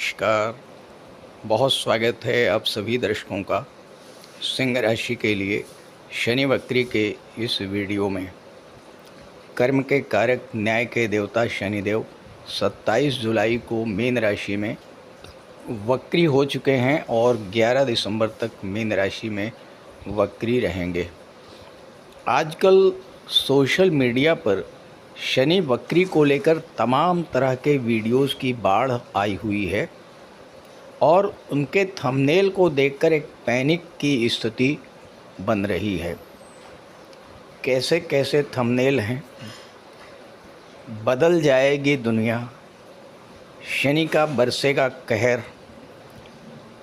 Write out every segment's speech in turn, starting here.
नमस्कार। बहुत स्वागत है आप सभी दर्शकों का सिंह राशि के लिए शनि वक्री के इस वीडियो में। कर्म के कारक न्याय के देवता शनिदेव 27 जुलाई को मीन राशि में वक्री हो चुके हैं और 11 दिसंबर तक मीन राशि में वक्री रहेंगे। आजकल सोशल मीडिया पर शनि वक्री को लेकर तमाम तरह के वीडियोस की बाढ़ आई हुई है और उनके थंबनेल को देखकर एक पैनिक की स्थिति बन रही है। कैसे कैसे थंबनेल हैं, बदल जाएगी दुनिया, शनि का बरसेगा कहर,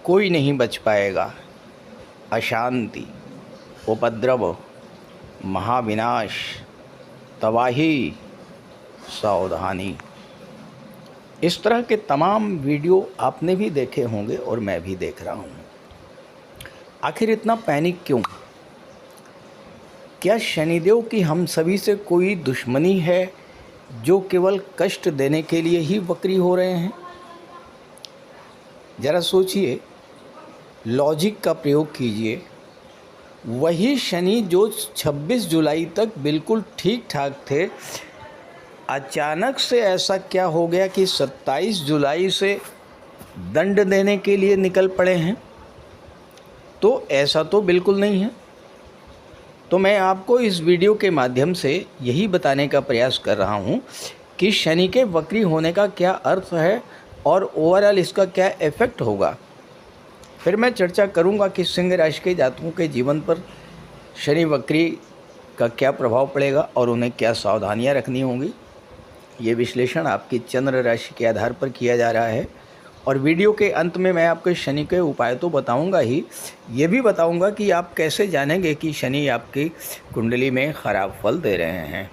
कोई नहीं बच पाएगा, अशांति, उपद्रव, महाविनाश, तबाही, सावधानी। इस तरह के तमाम वीडियो आपने भी देखे होंगे और मैं भी देख रहा हूँ। आखिर इतना पैनिक क्यों? क्या शनिदेव की हम सभी से कोई दुश्मनी है जो केवल कष्ट देने के लिए ही वक्री हो रहे हैं? ज़रा सोचिए, लॉजिक का प्रयोग कीजिए। वही शनि जो 26 जुलाई तक बिल्कुल ठीक ठाक थे, अचानक से ऐसा क्या हो गया कि 27 जुलाई से दंड देने के लिए निकल पड़े हैं? तो ऐसा तो बिल्कुल नहीं है। तो मैं आपको इस वीडियो के माध्यम से यही बताने का प्रयास कर रहा हूँ कि शनि के वक्री होने का क्या अर्थ है और ओवरऑल इसका क्या इफ़ेक्ट होगा। फिर मैं चर्चा करूँगा कि सिंह राशि के जातकों के जीवन पर शनि वक्री का क्या प्रभाव पड़ेगा और उन्हें क्या सावधानियाँ रखनी होंगी। ये विश्लेषण आपकी चंद्र राशि के आधार पर किया जा रहा है और वीडियो के अंत में मैं आपके शनि के उपाय तो बताऊंगा ही, ये भी बताऊंगा कि आप कैसे जानेंगे कि शनि आपकी कुंडली में ख़राब फल दे रहे हैं।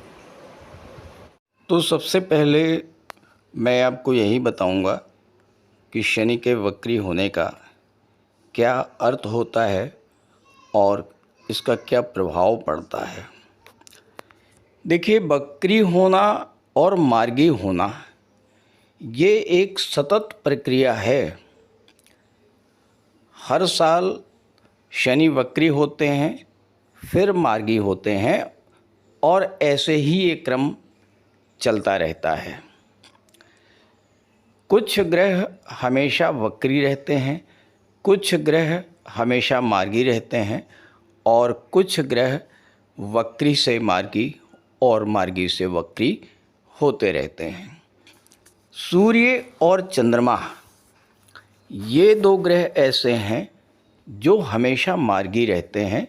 तो सबसे पहले मैं आपको यही बताऊंगा कि शनि के वक्री होने का क्या अर्थ होता है और इसका क्या प्रभाव पड़ता है। देखिए, वक्री होना और मार्गी होना ये एक सतत प्रक्रिया है। हर साल शनि वक्री होते हैं, फिर मार्गी होते हैं और ऐसे ही ये क्रम चलता रहता है। कुछ ग्रह हमेशा वक्री रहते हैं, कुछ ग्रह हमेशा मार्गी रहते हैं और कुछ ग्रह वक्री से मार्गी और मार्गी से वक्री होते रहते हैं। सूर्य और चंद्रमा ये दो ग्रह ऐसे हैं जो हमेशा मार्गी रहते हैं,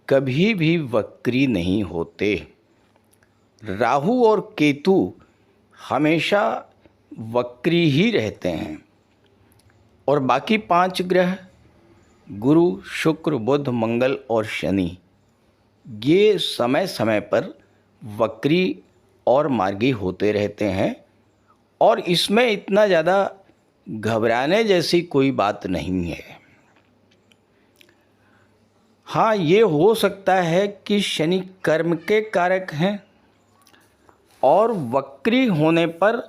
कभी भी वक्री नहीं होते। राहु और केतु हमेशा वक्री ही रहते हैं और बाकी 5 ग्रह गुरु, शुक्र, बुध, मंगल और शनि ये समय समय पर वक्री और मार्गी होते रहते हैं और इसमें इतना ज़्यादा घबराने जैसी कोई बात नहीं है। हाँ, ये हो सकता है कि शनि कर्म के कारक हैं और वक्री होने पर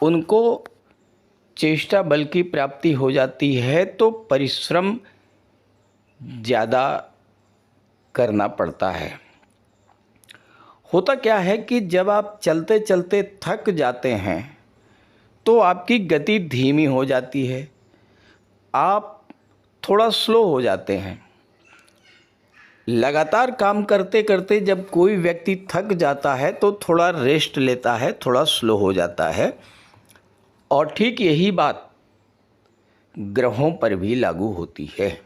उनको चेष्टा बल की प्राप्ति हो जाती है तो परिश्रम ज़्यादा करना पड़ता है। होता क्या है कि जब आप चलते चलते थक जाते हैं तो आपकी गति धीमी हो जाती है, आप थोड़ा स्लो हो जाते हैं। लगातार काम करते करते जब कोई व्यक्ति थक जाता है तो थोड़ा रेस्ट लेता है, थोड़ा स्लो हो जाता है और ठीक यही बात ग्रहों पर भी लागू होती है।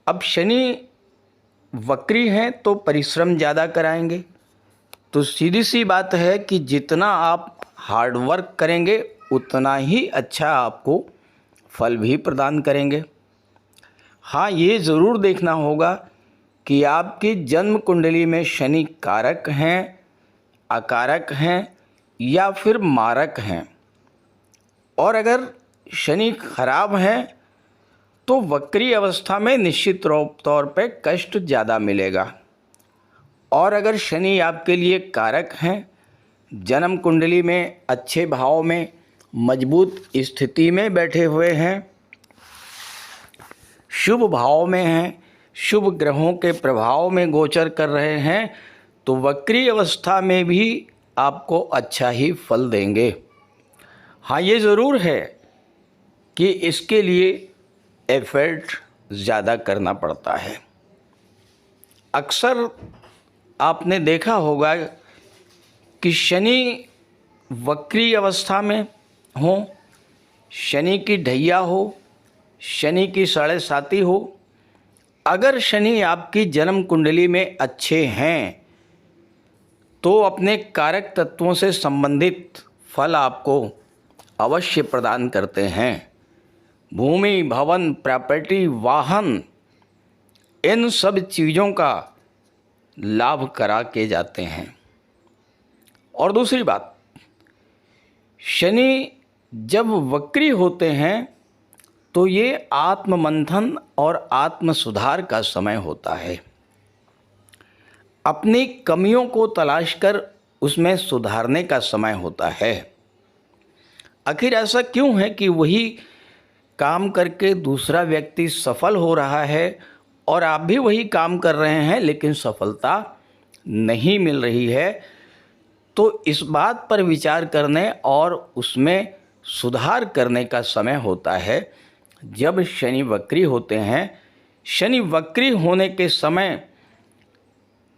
अब शनि वक्री हैं तो परिश्रम ज़्यादा कराएंगे, तो सीधी सी बात है कि जितना आप हार्ड वर्क करेंगे उतना ही अच्छा आपको फल भी प्रदान करेंगे। हाँ, ये ज़रूर देखना होगा कि आपकी जन्म कुंडली में शनि कारक हैं, अकारक हैं या फिर मारक हैं। और अगर शनि खराब हैं तो वक्री अवस्था में निश्चित तौर पे कष्ट ज़्यादा मिलेगा। और अगर शनि आपके लिए कारक हैं, जन्म कुंडली में अच्छे भाव में मजबूत स्थिति में बैठे हुए हैं, शुभ भाव में हैं, शुभ ग्रहों के प्रभाव में गोचर कर रहे हैं, तो वक्री अवस्था में भी आपको अच्छा ही फल देंगे। हाँ, ये ज़रूर है कि इसके लिए एफर्ट ज़्यादा करना पड़ता है। अक्सर आपने देखा होगा कि शनि वक्री अवस्था में हो, शनि की ढैया हो, शनि की साढ़े साती हो, अगर शनि आपकी जन्म कुंडली में अच्छे हैं तो अपने कारक तत्वों से संबंधित फल आपको अवश्य प्रदान करते हैं। भूमि, भवन, प्रॉपर्टी, वाहन, इन सब चीज़ों का लाभ करा के जाते हैं। और दूसरी बात, शनि जब वक्री होते हैं तो ये आत्ममंथन और आत्म सुधार का समय होता है। अपनी कमियों को तलाश कर उसमें सुधारने का समय होता है। आखिर ऐसा क्यों है कि वही काम करके दूसरा व्यक्ति सफल हो रहा है और आप भी वही काम कर रहे हैं लेकिन सफलता नहीं मिल रही है? तो इस बात पर विचार करने और उसमें सुधार करने का समय होता है जब शनि वक्री होते हैं। शनि वक्री होने के समय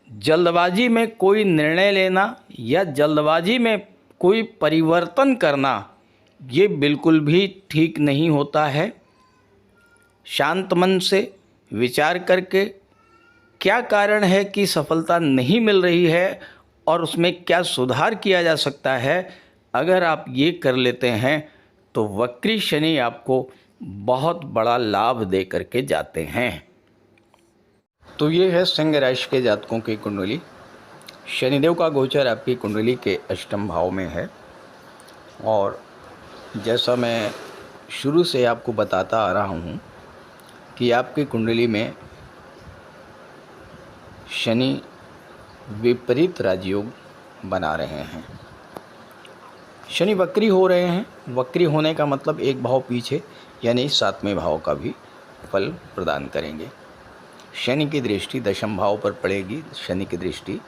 जल्दबाजी में कोई निर्णय लेना या जल्दबाजी में कोई परिवर्तन करना ये बिल्कुल भी ठीक नहीं होता है। शांत मन से विचार करके क्या कारण है कि सफलता नहीं मिल रही है और उसमें क्या सुधार किया जा सकता है, अगर आप ये कर लेते हैं तो वक्री शनि आपको बहुत बड़ा लाभ दे करके जाते हैं। तो ये है सिंह राशि के जातकों की कुंडली। शनिदेव का गोचर आपकी कुंडली के अष्टम भाव में है और जैसा मैं शुरू से आपको बताता आ रहा हूँ कि आपकी कुंडली में शनि विपरीत राजयोग बना रहे हैं। शनि वक्री हो रहे हैं। वक्री होने का मतलब एक भाव पीछे यानी 7वें भाव का भी फल प्रदान करेंगे। शनि की दृष्टि दशम भाव पर पड़ेगी, शनि की दृष्टि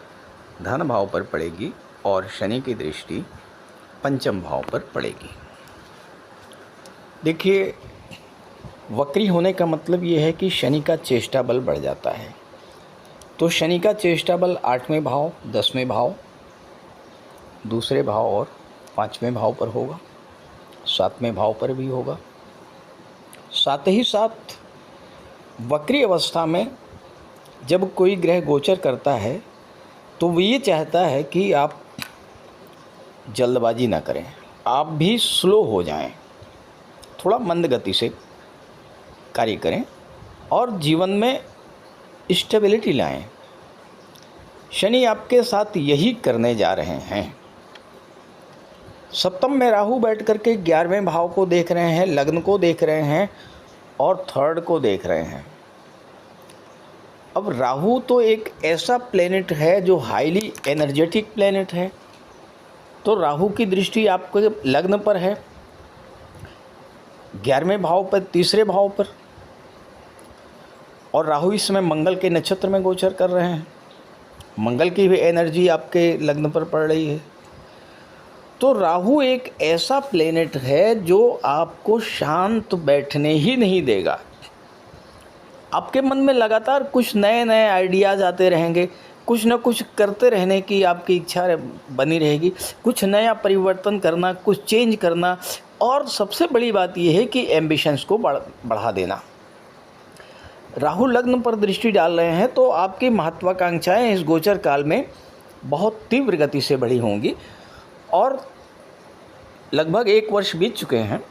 धन भाव पर पड़ेगी और शनि की दृष्टि पंचम भाव पर पड़ेगी। देखिए, वक्री होने का मतलब ये है कि शनि का चेष्टा बल बढ़ जाता है। तो शनि का चेष्टा बल 8वें भाव, 10वें भाव, दूसरे भाव और 5वें भाव पर होगा, 7वें भाव पर भी होगा। साथ ही साथ वक्री अवस्था में जब कोई ग्रह गोचर करता है तो वो ये चाहता है कि आप जल्दबाजी ना करें, आप भी स्लो हो जाएं, थोड़ा मंद गति से कार्य करें और जीवन में स्टेबिलिटी लाएं। शनि आपके साथ यही करने जा रहे हैं। सप्तम में राहु बैठ करके 11वें भाव को देख रहे हैं, लग्न को देख रहे हैं और थर्ड को देख रहे हैं। अब राहु तो एक ऐसा प्लेनेट है जो हाईली एनर्जेटिक प्लेनेट है, तो राहु की दृष्टि आपके लग्न पर है, 11वें भाव पर, तीसरे भाव पर, और राहु इस समय मंगल के नक्षत्र में गोचर कर रहे हैं। मंगल की भी एनर्जी आपके लग्न पर पड़ रही है। तो राहु एक ऐसा प्लेनेट है जो आपको शांत बैठने ही नहीं देगा। आपके मन में लगातार कुछ नए नए आइडियाज़ आते रहेंगे, कुछ न कुछ करते रहने की आपकी इच्छा बनी रहेगी, कुछ नया परिवर्तन करना, कुछ चेंज करना, और सबसे बड़ी बात यह है कि एम्बिशंस को बढ़ा देना। राहु लग्न पर दृष्टि डाल रहे हैं तो आपकी महत्वाकांक्षाएं इस गोचर काल में बहुत तीव्र गति से बढ़ी होंगी और लगभग 1 वर्ष बीत चुके हैं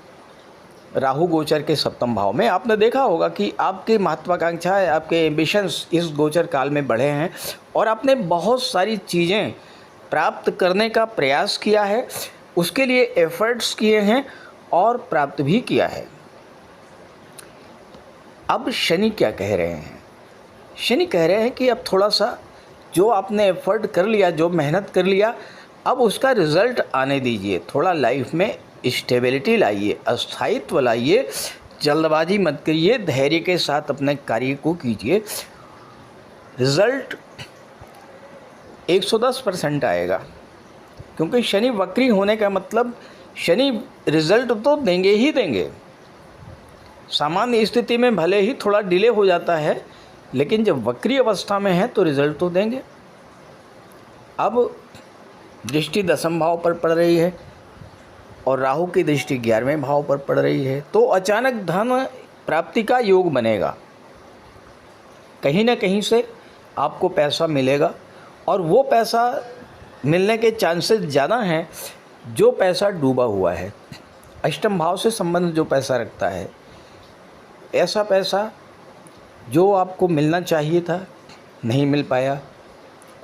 राहु गोचर के सप्तम भाव में। आपने देखा होगा कि आपकी महत्वाकांक्षाएं, आपके एम्बिशंस इस गोचर काल में बढ़े हैं और आपने बहुत सारी चीज़ें प्राप्त करने का प्रयास किया है, उसके लिए एफर्ट्स किए हैं और प्राप्त भी किया है। अब शनि क्या कह रहे हैं? शनि कह रहे हैं कि अब थोड़ा सा जो आपने एफर्ट कर लिया, जो मेहनत कर लिया, अब उसका रिज़ल्ट आने दीजिए, थोड़ा लाइफ में स्टेबिलिटी लाइए, अस्थायित्व लाइए, जल्दबाजी मत करिए, धैर्य के साथ अपने कार्य को कीजिए। रिज़ल्ट 110% आएगा, क्योंकि शनि वक्री होने का मतलब शनि रिज़ल्ट तो देंगे ही देंगे। सामान्य स्थिति में भले ही थोड़ा डिले हो जाता है, लेकिन जब वक्री अवस्था में है तो रिज़ल्ट तो देंगे। अब दृष्टि 10वें भाव पर पड़ रही है और राहु की दृष्टि 11वें भाव पर पड़ रही है, तो अचानक धन प्राप्ति का योग बनेगा। कहीं ना कहीं से आपको पैसा मिलेगा और वो पैसा मिलने के चांसेस ज़्यादा हैं जो पैसा डूबा हुआ है। अष्टम भाव से संबंध जो पैसा रखता है, ऐसा पैसा जो आपको मिलना चाहिए था नहीं मिल पाया।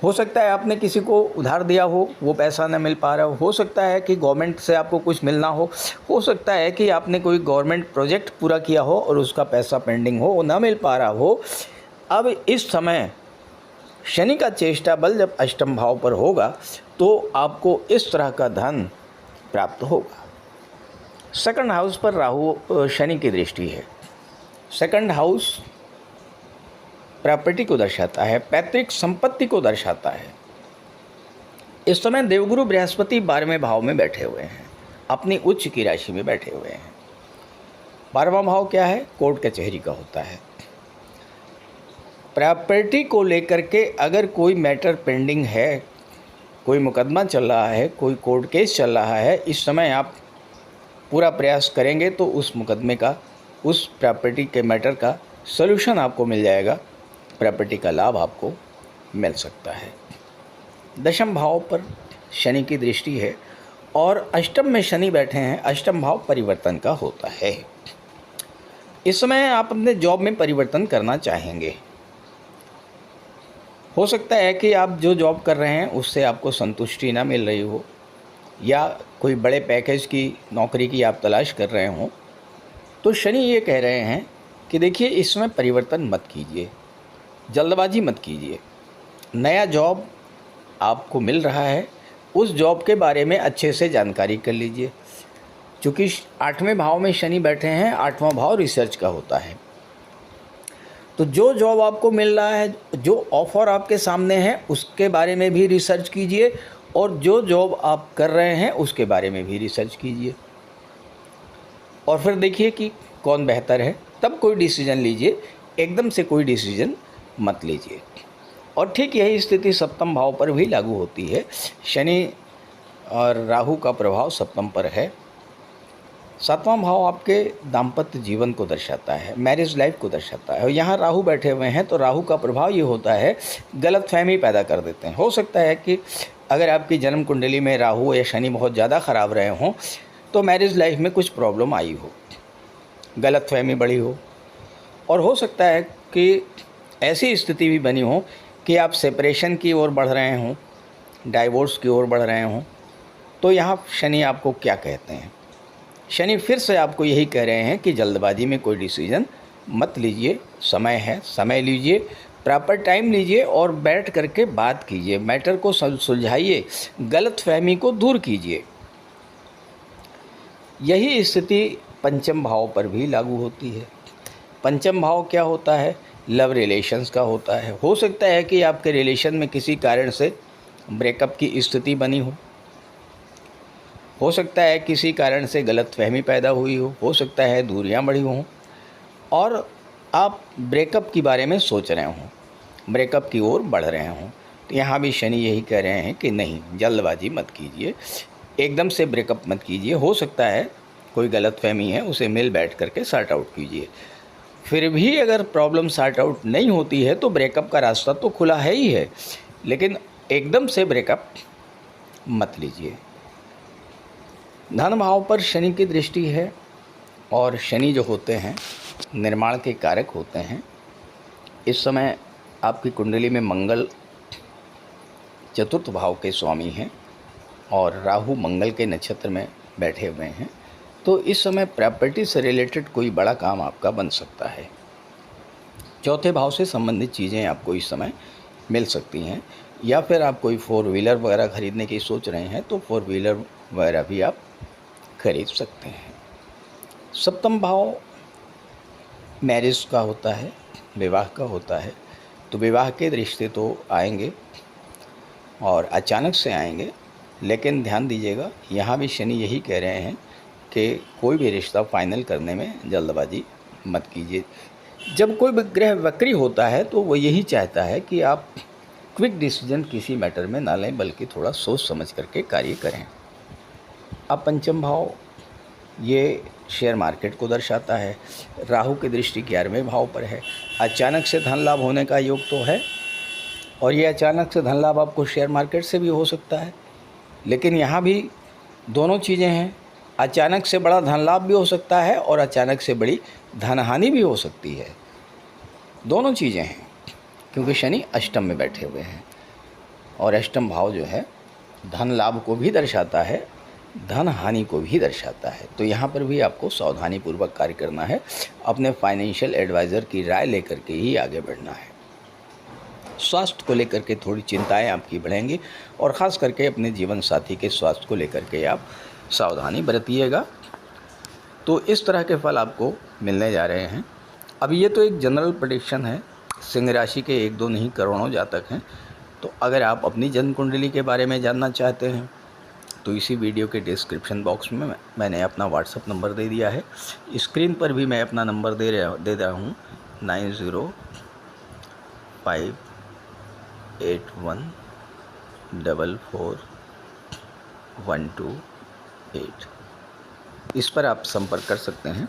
हो सकता है आपने किसी को उधार दिया हो, वो पैसा न मिल पा रहा हो सकता है कि गवर्नमेंट से आपको कुछ मिलना हो सकता है कि आपने कोई गवर्नमेंट प्रोजेक्ट पूरा किया हो और उसका पैसा पेंडिंग हो, ना मिल पा रहा हो। अब इस समय शनि का चेष्टा बल जब अष्टम भाव पर होगा तो आपको इस तरह का धन प्राप्त होगा। सेकंड हाउस पर राहु शनि की दृष्टि है। सेकंड हाउस प्रॉपर्टी को दर्शाता है, पैतृक संपत्ति को दर्शाता है। इस समय देवगुरु बृहस्पति 12वें भाव में बैठे हुए हैं, अपनी उच्च की राशि में बैठे हुए हैं। 12वां भाव क्या है? कोर्ट कचहरी का होता है। प्रॉपर्टी को लेकर के अगर कोई मैटर पेंडिंग है, कोई मुकदमा चल रहा है, कोई कोर्ट केस चल रहा है, इस समय आप पूरा प्रयास करेंगे तो उस मुकदमे का, उस प्रॉपर्टी के मैटर का सलूशन आपको मिल जाएगा, प्रॉपर्टी का लाभ आपको मिल सकता है। 10वें भाव पर शनि की दृष्टि है और अष्टम में शनि बैठे हैं। अष्टम भाव परिवर्तन का होता है। इस समय आप अपने जॉब में परिवर्तन करना चाहेंगे। हो सकता है कि आप जो जॉब कर रहे हैं उससे आपको संतुष्टि ना मिल रही हो, या कोई बड़े पैकेज की नौकरी की आप तलाश कर रहे हो, तो शनि ये कह रहे हैं कि देखिए इसमें परिवर्तन मत कीजिए, जल्दबाजी मत कीजिए। नया जॉब आपको मिल रहा है, उस जॉब के बारे में अच्छे से जानकारी कर लीजिए। चूँकि 8वें भाव में शनि बैठे हैं, 8वां भाव रिसर्च का होता है, तो जो जॉब आपको मिल रहा है, जो ऑफ़र आपके सामने है, उसके बारे में भी रिसर्च कीजिए और जो जॉब आप कर रहे हैं उसके बारे में भी रिसर्च कीजिए और फिर देखिए कि कौन बेहतर है, तब कोई डिसीजन लीजिए। एकदम से कोई डिसीजन मत लीजिए। और ठीक यही स्थिति सप्तम भाव पर भी लागू होती है। शनि और राहु का प्रभाव सप्तम पर है। 7वां भाव आपके दाम्पत्य जीवन को दर्शाता है, मैरिज लाइफ को दर्शाता है। और यहाँ राहु बैठे हुए हैं तो राहु का प्रभाव ये होता है, गलतफहमी पैदा कर देते हैं। हो सकता है कि अगर आपकी जन्म कुंडली में राहु या शनि बहुत ज़्यादा ख़राब रहे हों तो मैरिज लाइफ में कुछ प्रॉब्लम आई हो, गलतफहमी बढ़ी हो, और हो सकता है कि ऐसी स्थिति भी बनी हो कि आप सेपरेशन की ओर बढ़ रहे हों, डाइवोर्स की ओर बढ़ रहे हों। तो यहाँ शनि आपको क्या कहते हैं? शनि फिर से आपको यही कह रहे हैं कि जल्दबाजी में कोई डिसीजन मत लीजिए, समय है, समय लीजिए, प्रॉपर टाइम लीजिए और बैठ करके बात कीजिए, मैटर को सुलझाइए, गलतफहमी को दूर कीजिए। यही स्थिति पंचम भाव पर भी लागू होती है। पंचम भाव क्या होता है? लव रिलेशंस का होता है। हो सकता है कि आपके रिलेशन में किसी कारण से ब्रेकअप की स्थिति बनी हो सकता है किसी कारण से गलतफहमी पैदा हुई हो सकता है दूरियां बढ़ी हों और आप ब्रेकअप के बारे में सोच रहे हों, ब्रेकअप की ओर बढ़ रहे हों। तो यहाँ भी शनि यही कह रहे हैं कि नहीं, जल्दबाजी मत कीजिए, एकदम से ब्रेकअप मत कीजिए। हो सकता है कोई गलतफहमी है, उसे मिल बैठ करके सॉर्ट आउट कीजिए। फिर भी अगर प्रॉब्लम सॉर्ट आउट नहीं होती है तो ब्रेकअप का रास्ता तो खुला है ही है, लेकिन एकदम से ब्रेकअप मत लीजिए। धन भाव पर शनि की दृष्टि है और शनि जो होते हैं निर्माण के कारक होते हैं। इस समय आपकी कुंडली में मंगल चतुर्थ भाव के स्वामी हैं और राहु मंगल के नक्षत्र में बैठे हुए हैं, तो इस समय प्रॉपर्टी से रिलेटेड कोई बड़ा काम आपका बन सकता है। चौथे भाव से संबंधित चीज़ें आपको इस समय मिल सकती हैं, या फिर आप कोई 4 व्हीलर वगैरह ख़रीदने की सोच रहे हैं तो 4 व्हीलर वगैरह भी आप खरीद सकते हैं। सप्तम भाव मैरिज का होता है, विवाह का होता है, तो विवाह के रिश्ते तो आएंगे और अचानक से आएंगे, लेकिन ध्यान दीजिएगा यहाँ भी शनि यही कह रहे हैं कि कोई भी रिश्ता फाइनल करने में जल्दबाजी मत कीजिए। जब कोई ग्रह वक्री होता है तो वो यही चाहता है कि आप क्विक डिसीजन किसी मैटर में ना लें, बल्कि थोड़ा सोच समझ करके कार्य करें। अब पंचम भाव ये शेयर मार्केट को दर्शाता है। राहु की दृष्टि 11वें भाव पर है। अचानक से धन लाभ होने का योग तो है, और ये अचानक से धन लाभ आपको शेयर मार्केट से भी हो सकता है, लेकिन यहाँ भी दोनों चीज़ें हैं। अचानक से बड़ा धन लाभ भी हो सकता है और अचानक से बड़ी धन हानि भी हो सकती है। दोनों चीज़ें हैं, क्योंकि शनि अष्टम में बैठे हुए हैं, और अष्टम भाव जो है धन लाभ को भी दर्शाता है, धन हानि को भी दर्शाता है। तो यहाँ पर भी आपको सावधानी पूर्वक कार्य करना है, अपने फाइनेंशियल एडवाइज़र की राय लेकर के ही आगे बढ़ना है। स्वास्थ्य को लेकर के थोड़ी चिंताएं आपकी बढ़ेंगी, और ख़ास करके अपने जीवन साथी के स्वास्थ्य को लेकर के आप सावधानी बरतिएगा। तो इस तरह के फल आपको मिलने जा रहे हैं। अब ये तो एक जनरल प्रेडिक्शन है, सिंह राशि के 1-2 नहीं करोड़ों जातक हैं। तो अगर आप अपनी जन्म कुंडली के बारे में जानना चाहते हैं तो इसी वीडियो के डिस्क्रिप्शन बॉक्स में मैंने अपना व्हाट्सएप नंबर दे दिया है। स्क्रीन पर भी मैं अपना नंबर दे रहा हूँ 9058144128। इस पर आप संपर्क कर सकते हैं।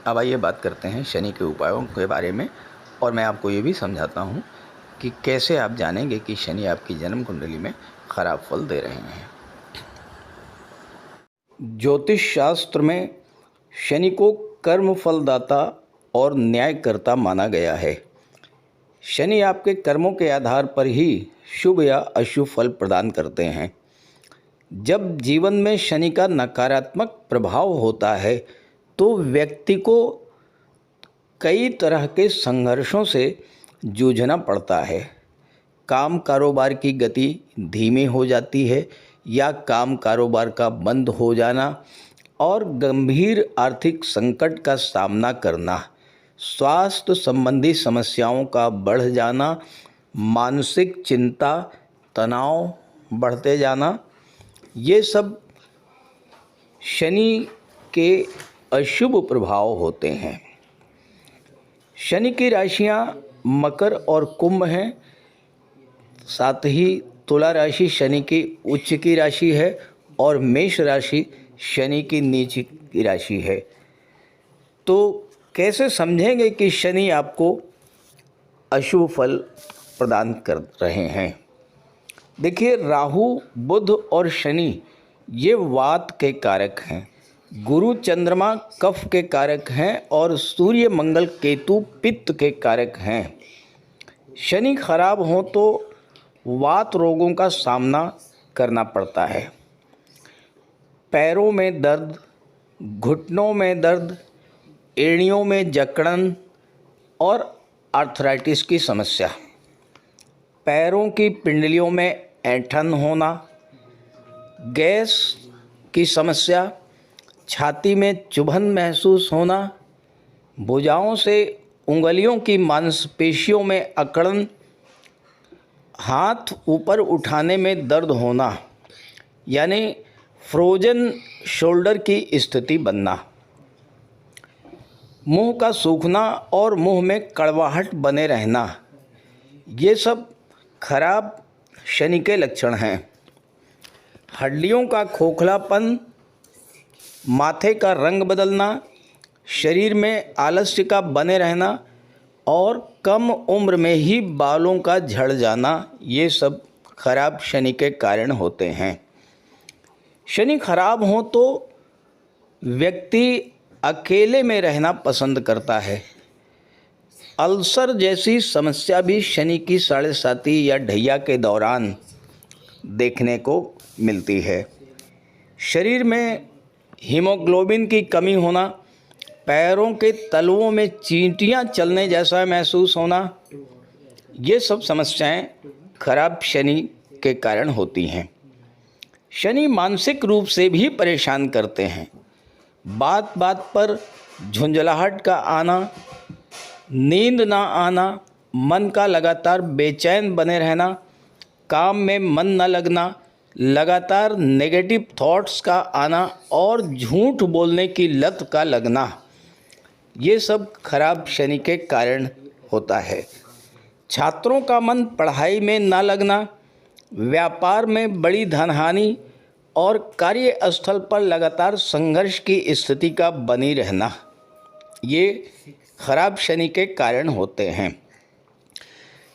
अब आइए बात करते हैं शनि के उपायों के बारे में, और मैं आपको ये भी समझाता हूँ कि कैसे आप जानेंगे कि शनि आपकी जन्म कुंडली में खराब फल दे रहे हैं। ज्योतिष शास्त्र में शनि को कर्म फलदाता और न्यायकर्ता माना गया है। शनि आपके कर्मों के आधार पर ही शुभ या अशुभ फल प्रदान करते हैं। जब जीवन में शनि का नकारात्मक प्रभाव होता है तो व्यक्ति को कई तरह के संघर्षों से जूझना पड़ता है। काम कारोबार की गति धीमी हो जाती है, या काम कारोबार का बंद हो जाना, और गंभीर आर्थिक संकट का सामना करना, स्वास्थ्य संबंधी समस्याओं का बढ़ जाना, मानसिक चिंता तनाव बढ़ते जाना, ये सब शनि के अशुभ प्रभाव होते हैं। शनि की राशियां मकर और कुंभ हैं, साथ ही तुला राशि शनि की उच्च की राशि है, और मेष राशि शनि की नीच की राशि है। तो कैसे समझेंगे कि शनि आपको अशुभ फल प्रदान कर रहे हैं? देखिए, राहु बुध और शनि ये वात के कारक हैं, गुरु चंद्रमा कफ के कारक हैं, और सूर्य मंगल केतु पित्त के कारक हैं। शनि खराब हो तो वात रोगों का सामना करना पड़ता है। पैरों में दर्द, घुटनों में दर्द, एड़ियों में जकड़न और आर्थराइटिस की समस्या, पैरों की पिंडलियों में ऐंठन होना, गैस की समस्या, छाती में चुभन महसूस होना, भुजाओं से उंगलियों की मांसपेशियों में अकड़न, हाथ ऊपर उठाने में दर्द होना, यानी फ्रोजन शोल्डर की स्थिति बनना, मुंह का सूखना और मुंह में कड़वाहट बने रहना, ये सब खराब शनि के लक्षण हैं। हड्डियों का खोखलापन, माथे का रंग बदलना, शरीर में आलस्य का बने रहना, और कम उम्र में ही बालों का झड़ जाना, ये सब खराब शनि के कारण होते हैं। शनि खराब हो तो व्यक्ति अकेले में रहना पसंद करता है। अल्सर जैसी समस्या भी शनि की 7.5 या ढैया के दौरान देखने को मिलती है। शरीर में हीमोग्लोबिन की कमी होना, पैरों के तलवों में चींटियां चलने जैसा महसूस होना, ये सब समस्याएं खराब शनि के कारण होती हैं। शनि मानसिक रूप से भी परेशान करते हैं। बात बात पर झुंझलाहट का आना, नींद ना आना, मन का लगातार बेचैन बने रहना, काम में मन न लगना, लगातार नेगेटिव थॉट्स का आना और झूठ बोलने की लत का लगना, ये सब खराब शनि के कारण होता है। छात्रों का मन पढ़ाई में ना लगना, व्यापार में बड़ी धनहानि और कार्यस्थल पर लगातार संघर्ष की स्थिति का बनी रहना, ये खराब शनि के कारण होते हैं।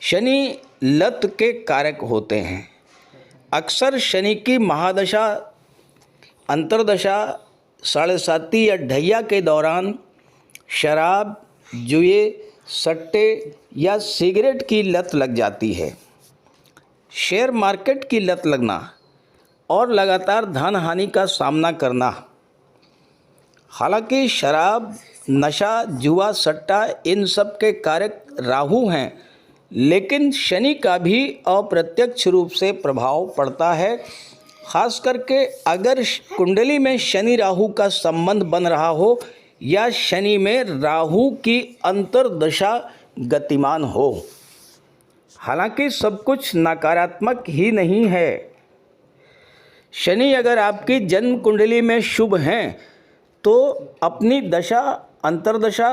शनि लत के कारक होते हैं। अक्सर शनि की महादशा, अंतर्दशा, साढ़े साती या ढैया के दौरान शराब, जुए, सट्टे या सिगरेट की लत लग जाती है। शेयर मार्केट की लत लगना और लगातार धन हानि का सामना करना। हालांकि शराब, नशा, जुआ, सट्टा इन सब के कारक राहु हैं, लेकिन शनि का भी अप्रत्यक्ष रूप से प्रभाव पड़ता है। खास करके अगर कुंडली में शनि राहु का संबंध बन रहा हो या शनि में राहु की अंतर्दशा गतिमान हो। हालांकि सब कुछ नकारात्मक ही नहीं है। शनि अगर आपकी जन्म कुंडली में शुभ हैं तो अपनी दशा, अंतर्दशा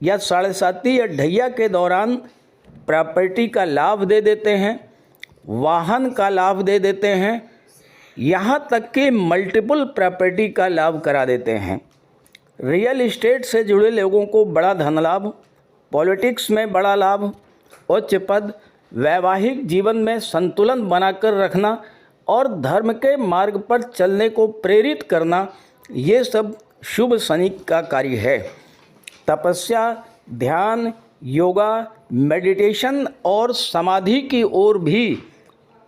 या साढ़े साती या ढैया के दौरान प्रॉपर्टी का लाभ दे देते हैं, वाहन का लाभ दे देते हैं, यहाँ तक कि मल्टीपल प्रॉपर्टी का लाभ करा देते हैं। रियल एस्टेट से जुड़े लोगों को बड़ा धन लाभ, पॉलिटिक्स में बड़ा लाभ, उच्च पद, वैवाहिक जीवन में संतुलन बनाकर रखना और धर्म के मार्ग पर चलने को प्रेरित करना, ये सब शुभ शनि का कार्य है। तपस्या, ध्यान, योगा, मेडिटेशन और समाधि की ओर भी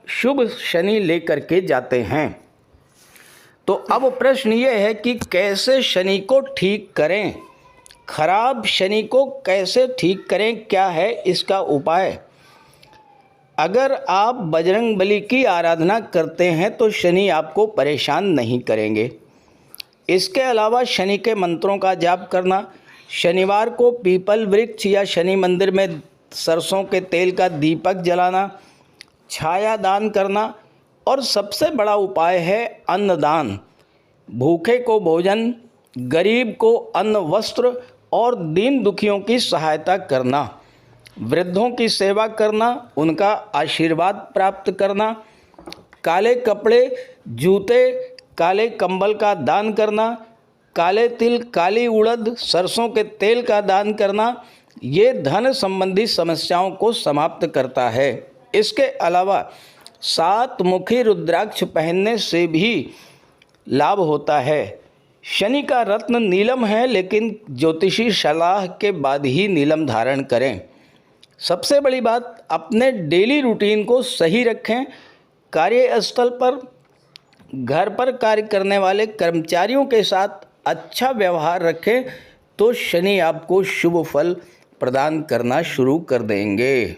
शुभ शनि लेकर के जाते हैं। तो अब प्रश्न ये है कि कैसे शनि को ठीक करें, खराब शनि को कैसे ठीक करें, क्या है इसका उपाय। अगर आप बजरंगबली की आराधना करते हैं तो शनि आपको परेशान नहीं करेंगे। इसके अलावा शनि के मंत्रों का जाप करना, शनिवार को पीपल वृक्ष या शनि मंदिर में सरसों के तेल का दीपक जलाना, छाया दान करना और सबसे बड़ा उपाय है अन्नदान। भूखे को भोजन, गरीब को अन्न, वस्त्र और दीन दुखियों की सहायता करना, वृद्धों की सेवा करना, उनका आशीर्वाद प्राप्त करना, काले कपड़े, जूते, काले कंबल का दान करना, काले तिल, काली उड़द, सरसों के तेल का दान करना, ये धन संबंधी समस्याओं को समाप्त करता है। इसके अलावा 7 मुखी रुद्राक्ष पहनने से भी लाभ होता है। शनि का रत्न नीलम है, लेकिन ज्योतिषी सलाह के बाद ही नीलम धारण करें। सबसे बड़ी बात, अपने डेली रूटीन को सही रखें। कार्यस्थल पर, घर पर कार्य करने वाले कर्मचारियों के साथ अच्छा व्यवहार रखें तो शनि आपको शुभ फल प्रदान करना शुरू कर देंगे।